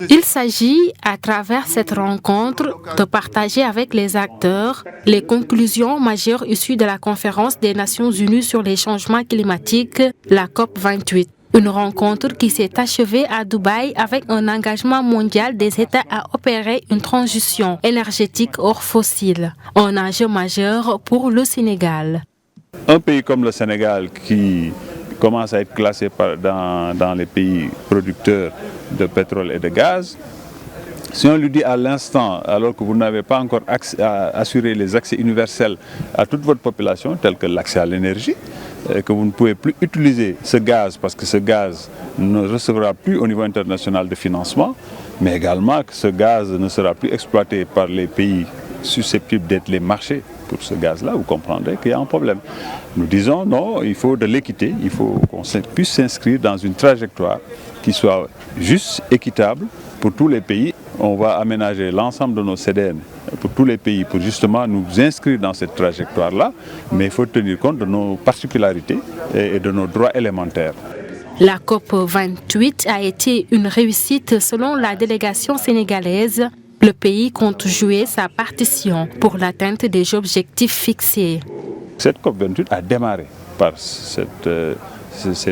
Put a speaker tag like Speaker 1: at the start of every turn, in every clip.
Speaker 1: Il s'agit, à travers cette rencontre, de partager avec les acteurs les conclusions majeures issues de la conférence des Nations Unies sur les changements climatiques, la COP28. Une rencontre qui s'est achevée à Dubaï avec un engagement mondial des États à opérer une transition énergétique hors fossile, un enjeu majeur pour le Sénégal.
Speaker 2: Un pays comme le Sénégal qui commence à être classé dans les pays producteurs de pétrole et de gaz, si on lui dit à l'instant, alors que vous n'avez pas encore assuré les accès universels à toute votre population, tel que l'accès à l'énergie, que vous ne pouvez plus utiliser ce gaz parce que ce gaz ne recevra plus au niveau international de financement, mais également que ce gaz ne sera plus exploité par les pays susceptibles d'être les marchés pour ce gaz-là, vous comprendrez qu'il y a un problème. Nous disons non, il faut de l'équité, il faut qu'on puisse s'inscrire dans une trajectoire qui soit juste, équitable pour tous les pays. On va aménager l'ensemble de nos CDN pour tous les pays pour justement nous inscrire dans cette trajectoire-là, mais il faut tenir compte de nos particularités et de nos droits élémentaires.
Speaker 1: La COP28 a été une réussite selon la délégation sénégalaise. Le pays compte jouer sa partition pour l'atteinte des objectifs fixés.
Speaker 2: Cette COP28 a démarré par ces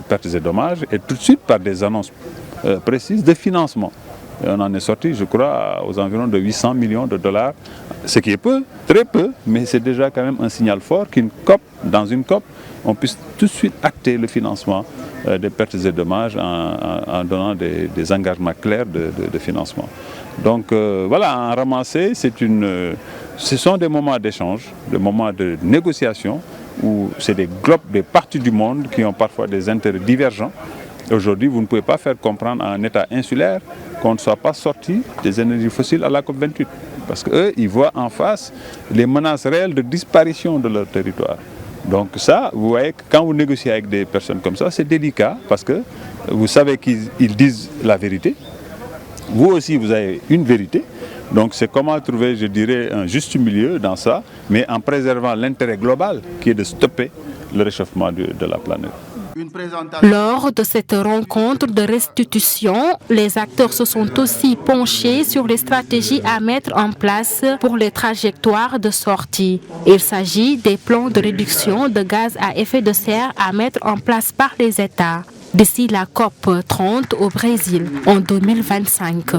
Speaker 2: pertes et dommages et tout de suite par des annonces précises de financement. Et on en est sorti, je crois, aux environs de 800 millions de dollars, ce qui est peu, très peu, mais c'est déjà quand même un signal fort dans une COP, on puisse tout de suite acter le financement des pertes et dommages en donnant des engagements clairs de financement. Donc voilà, en ramassé, ce sont des moments d'échange, des moments de négociation, où c'est des parties du monde qui ont parfois des intérêts divergents. Aujourd'hui, vous ne pouvez pas faire comprendre à un État insulaire qu'on ne soit pas sorti des énergies fossiles à la COP28. Parce qu'eux, ils voient en face les menaces réelles de disparition de leur territoire. Donc ça, vous voyez que quand vous négociez avec des personnes comme ça, c'est délicat parce que vous savez qu'ils disent la vérité. Vous aussi, vous avez une vérité. Donc c'est comment trouver, je dirais, un juste milieu dans ça, mais en préservant l'intérêt global qui est de stopper le réchauffement de la planète.
Speaker 1: Lors de cette rencontre de restitution, les acteurs se sont aussi penchés sur les stratégies à mettre en place pour les trajectoires de sortie. Il s'agit des plans de réduction de gaz à effet de serre à mettre en place par les États d'ici la COP30 au Brésil en 2025.